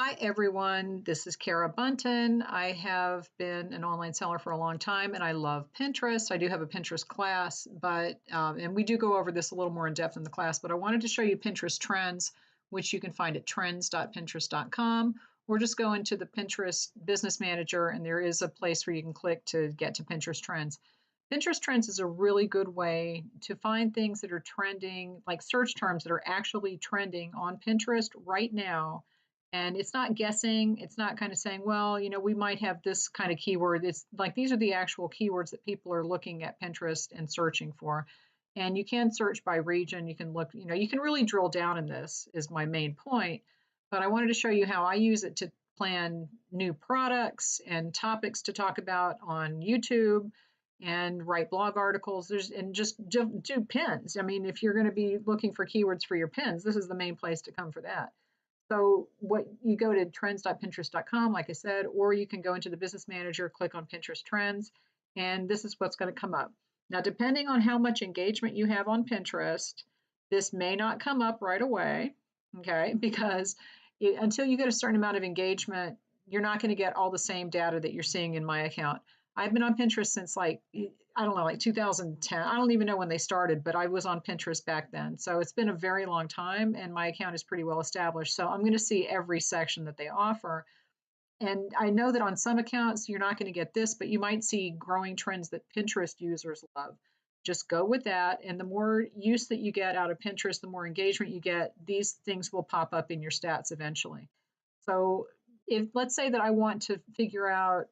Hi, everyone. This is Kara Bunton. I have been an online seller for a long time and I love Pinterest. I do have a Pinterest class, and we do go over this a little more in depth in the class, but I wanted to show you Pinterest trends, which you can find at trends.pinterest.com, or just go into the Pinterest Business Manager and there is a place where you can click to get to Pinterest trends. Pinterest trends is a really good way to find things that are trending, like search terms that are actually trending on Pinterest right now, and it's not guessing. It's not kind of saying, well, we might have this kind of keyword. It's like these are the actual keywords that people are looking at Pinterest and searching for. And you can search by region. You can look, you can really drill down in this, is my main point. But I wanted to show you how I use it to plan new products and topics to talk about on YouTube and write blog articles. And just do pins. I mean, if you're going to be looking for keywords for your pins, this is the main place to come for that. So what you go to trends.pinterest.com, like I said, or you can go into the Business Manager, click on Pinterest Trends, and this is what's going to come up. Now, depending on how much engagement you have on Pinterest, this may not come up right away, okay? Because until you get a certain amount of engagement, you're not going to get all the same data that you're seeing in my account. I've been on Pinterest since like 2010. I don't even know when they started, but I was on Pinterest back then. So it's been a very long time and my account is pretty well established. So I'm going to see every section that they offer. And I know that on some accounts, you're not going to get this, but you might see growing trends that Pinterest users love. Just go with that. And the more use that you get out of Pinterest, the more engagement you get, these things will pop up in your stats eventually. So let's say that I want to figure out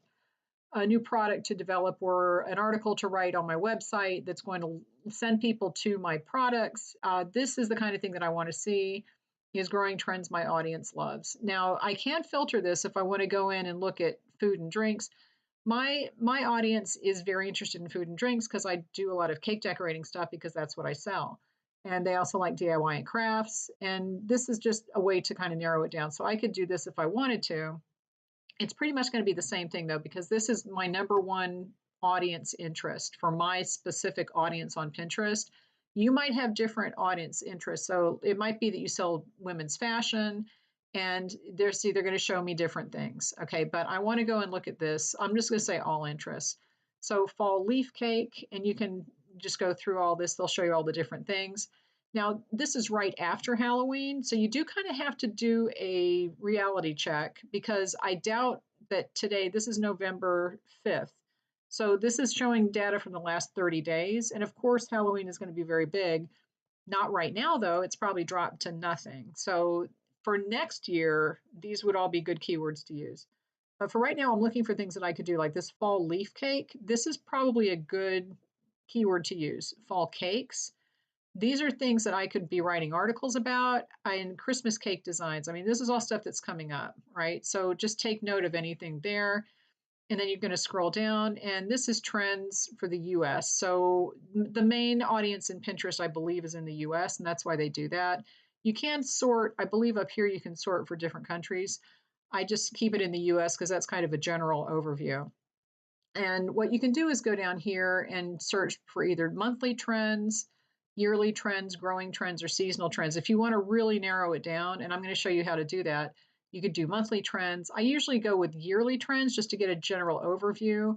a new product to develop or an article to write on my website that's going to send people to my products. This is the kind of thing that I want to see, is growing trends my audience loves. Now, I can filter this if I want to go in and look at food and drinks. My audience is very interested in food and drinks because I do a lot of cake decorating stuff because that's what I sell. And they also like DIY and crafts. And this is just a way to kind of narrow it down. So I could do this if I wanted to. It's pretty much going to be the same thing though, because this is my number one audience interest for my specific audience on Pinterest. You might have different audience interests. So it might be that you sell women's fashion and they're going to show me different things. Okay, but I want to go and look at this. I'm just going to say all interests. So fall leaf cake, and you can just go through all this. They'll show you all the different things. Now, this is right after Halloween, so you do kind of have to do a reality check because I doubt that today, this is November 5th. So this is showing data from the last 30 days. And of course, Halloween is going to be very big. Not right now, though. It's probably dropped to nothing. So for next year, these would all be good keywords to use. But for right now, I'm looking for things that I could do, like this fall leaf cake. This is probably a good keyword to use, fall cakes. These are things that I could be writing articles about in Christmas cake designs. I mean, this is all stuff that's coming up, right? So just take note of anything there. And then you're going to scroll down, and this is trends for the US. So the main audience in Pinterest, I believe, is in the US, and that's why they do that. You can sort, I believe up here you can sort for different countries. I just keep it in the US because that's kind of a general overview. And what you can do is go down here and search for either monthly trends, yearly trends, growing trends, or seasonal trends. If you want to really narrow it down, and I'm going to show you how to do that, you could do monthly trends. I usually go with yearly trends just to get a general overview.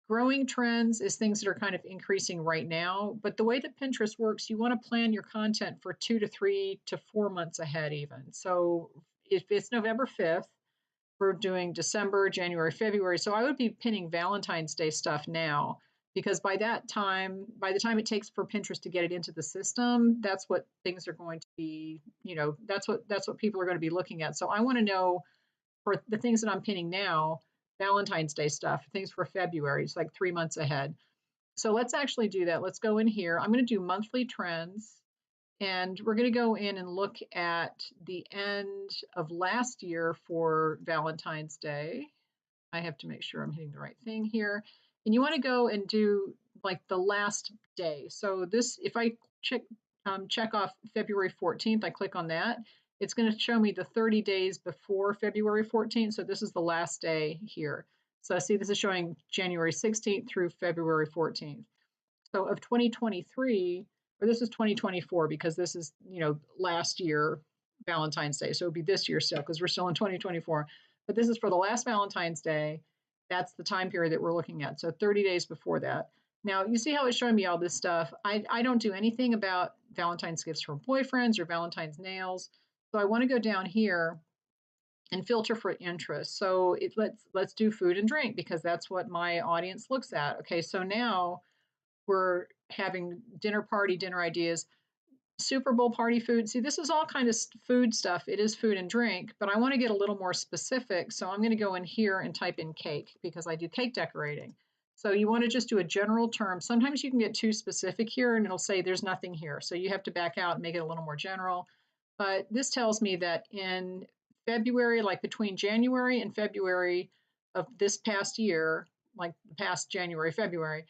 Growing trends is things that are kind of increasing right now. But the way that Pinterest works, you want to plan your content for 2 to 3 to 4 months ahead even. So if it's November 5th, we're doing December, January, February. So I would be pinning Valentine's Day stuff now because by the time it takes for Pinterest to get it into the system, that's what things are going to be, that's what people are going to be looking at. So I want to know for the things that I'm pinning now, Valentine's Day stuff, things for February, it's like 3 months ahead. So let's actually do that. Let's go in here. I'm going to do monthly trends. And we're going to go in and look at the end of last year for Valentine's Day. I have to make sure I'm hitting the right thing here. And you want to go and do like the last day. So this, if I check off February 14th, I click on that, it's going to show me the 30 days before February 14th. So this is the last day here. So see, this is showing January 16th through February 14th. So of 2023, or this is 2024 because this is, last year Valentine's Day. So it would be this year still because we're still in 2024. But this is for the last Valentine's Day. That's the time period that we're looking at. So 30 days before that. Now, you see how it's showing me all this stuff. I don't do anything about Valentine's gifts for boyfriends or Valentine's nails. So I want to go down here and filter for interest. So let's do food and drink because that's what my audience looks at. Okay, so now we're having dinner ideas, Super Bowl party food. See, this is all kind of food stuff. It is food and drink, but I want to get a little more specific. So I'm going to go in here and type in cake because I do cake decorating. So you want to just do a general term. Sometimes you can get too specific here and it'll say there's nothing here. So you have to back out and make it a little more general. But this tells me that in February, like between January and February of this past year, like the past January, February,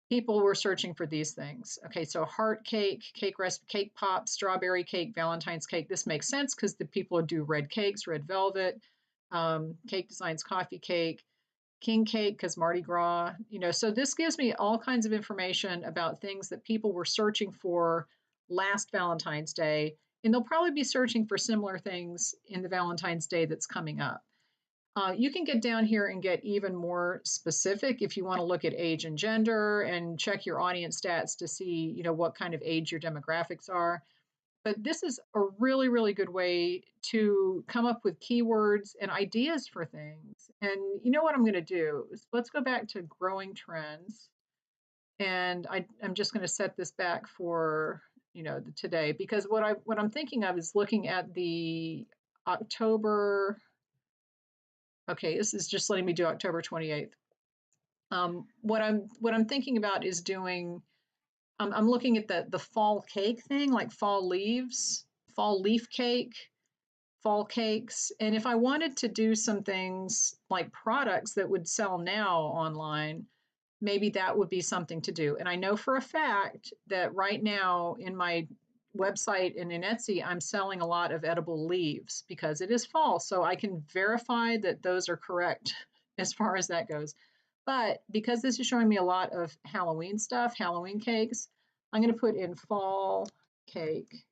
people were searching for these things. Okay, so heart cake, cake recipe, cake pop, strawberry cake, Valentine's cake. This makes sense because the people do red cakes, red velvet, cake designs, coffee cake, king cake because Mardi Gras. So this gives me all kinds of information about things that people were searching for last Valentine's Day, and they'll probably be searching for similar things in the Valentine's Day that's coming up. You can get down here and get even more specific if you want to look at age and gender and check your audience stats to see, what kind of age your demographics are. But this is a really, really good way to come up with keywords and ideas for things. And you know what I'm going to do? Let's go back to growing trends. And I'm just going to set this back for, today because what I'm thinking of is looking at the October. Okay, this is just letting me do October 28th. What I'm thinking about is doing. I'm looking at the fall cake thing, like fall leaves, fall leaf cake, fall cakes, and if I wanted to do some things like products that would sell now online, maybe that would be something to do. And I know for a fact that right now in my website and in Etsy, I'm selling a lot of edible leaves because it is fall. So I can verify that those are correct as far as that goes. But because this is showing me a lot of Halloween stuff, Halloween cakes, I'm going to put in fall cake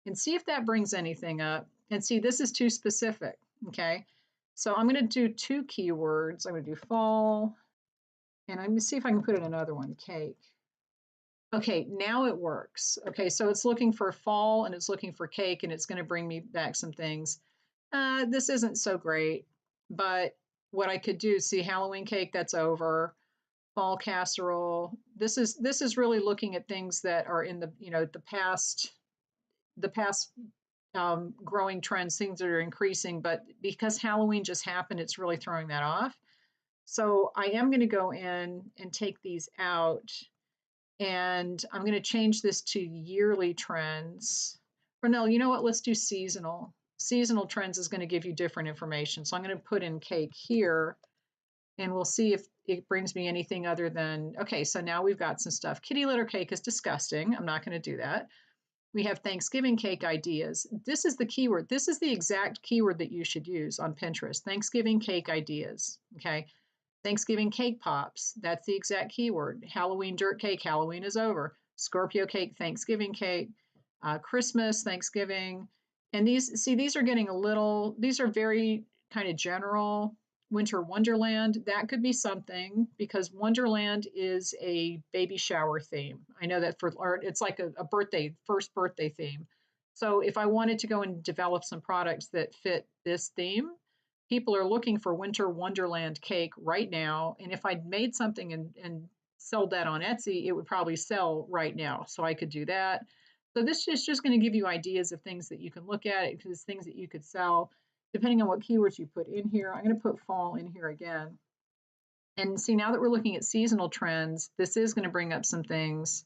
and see if that brings anything up. And see, this is too specific. Okay. So I'm going to do 2 keywords. I'm going to do fall. And I'm going to see if I can put in another one, cake. Okay, now it works. Okay, so it's looking for fall and it's looking for cake and it's going to bring me back some things. This isn't so great, but what I could do, see Halloween cake, that's over. Fall casserole. This is really looking at things that are in the past growing trends, things that are increasing, but because Halloween just happened, it's really throwing that off. So I am going to go in and take these out and I'm going to change this to yearly trends. Or no, you know what? Let's do seasonal. Seasonal trends is going to give you different information. So I'm going to put in cake here and we'll see if it brings me anything other than, okay, so now we've got some stuff. Kitty litter cake is disgusting. I'm not going to do that. We have Thanksgiving cake ideas. This is the keyword. This is the exact keyword that you should use on Pinterest. Thanksgiving cake ideas. Okay. Thanksgiving cake pops. That's the exact keyword. Halloween dirt cake. Halloween is over. Scorpio cake. Thanksgiving cake. Christmas. Thanksgiving. And these are getting these are very kind of general. Winter Wonderland, that could be something because Wonderland is a baby shower theme. I know that for art, it's like a first birthday theme. So if I wanted to go and develop some products that fit this theme, people are looking for Winter Wonderland cake right now. And if I'd made something and sold that on Etsy, it would probably sell right now. So I could do that. So this is just going to give you ideas of things that you can look at, because things that you could sell depending on what keywords you put in here. I'm going to put fall in here again. And see, now that we're looking at seasonal trends, this is going to bring up some things.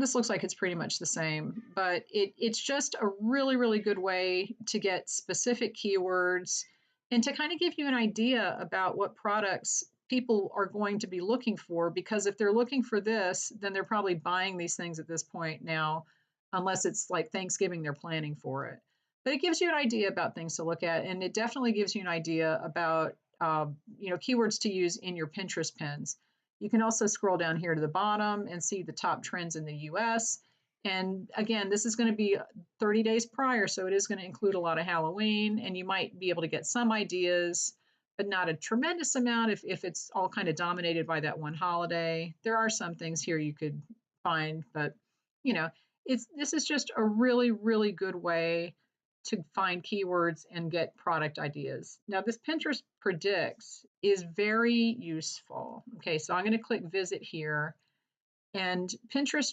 This looks like it's pretty much the same, but it's just a really, really good way to get specific keywords and to kind of give you an idea about what products people are going to be looking for, because if they're looking for this, then they're probably buying these things at this point now, unless it's like Thanksgiving, they're planning for it. But it gives you an idea about things to look at, and it definitely gives you an idea about keywords to use in your Pinterest pins. You can also scroll down here to the bottom and see the top trends in the US. And again, this is going to be 30 days prior, so it is going to include a lot of Halloween, and you might be able to get some ideas, but not a tremendous amount if it's all kind of dominated by that one holiday. There are some things here you could find, but you know, this is just a really, really good way to find keywords and get product ideas. Now, this Pinterest Predicts is very useful. Okay, so I'm going to click visit here, and Pinterest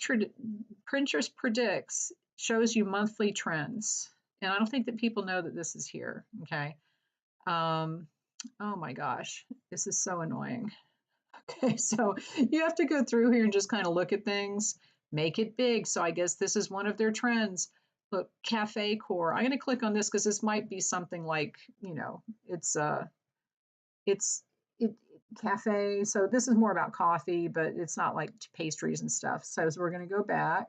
Predicts shows you monthly trends. And I don't think that people know that this is here. Okay. Um, oh my gosh, this is so annoying. Okay, so you have to go through here and just kind of look at things, make it big. So I guess this is one of their trends. Look, cafe core. I'm going to click on this because this might be something like, it's it cafe. So this is more about coffee, but it's not like pastries and stuff. So we're going to go back.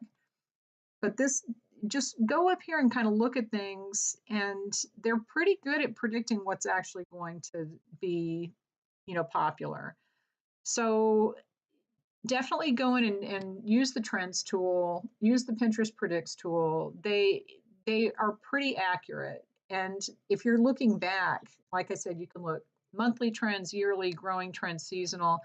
But this, just go up here and kind of look at things, and they're pretty good at predicting what's actually going to be, popular. So definitely go in and use the trends tool, use the Pinterest predicts tool. They are pretty accurate. And if you're looking back, like I said, you can look monthly trends, yearly, growing trends, seasonal.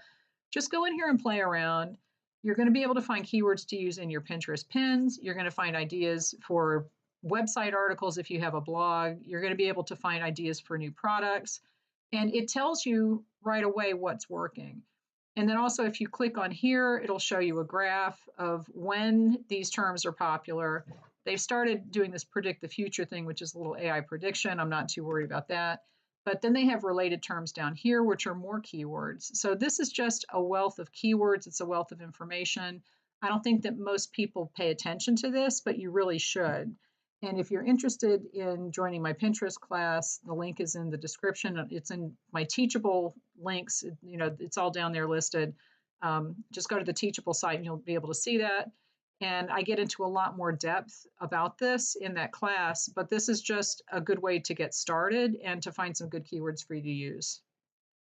Just go in here and play around. You're going to be able to find keywords to use in your Pinterest pins. You're going to find ideas for website articles if you have a blog. You're going to be able to find ideas for new products. And it tells you right away what's working. And then also, if you click on here, it'll show you a graph of when these terms are popular. They've started doing this predict the future thing, which is a little AI prediction. I'm not too worried about that. But then they have related terms down here, which are more keywords. So this is just a wealth of keywords. It's a wealth of information. I don't think that most people pay attention to this, but you really should. And if you're interested in joining my Pinterest class, the link is in the description. It's in my Teachable links. It's all down there listed. Just go to the Teachable site and you'll be able to see that. And I get into a lot more depth about this in that class, but this is just a good way to get started and to find some good keywords for you to use.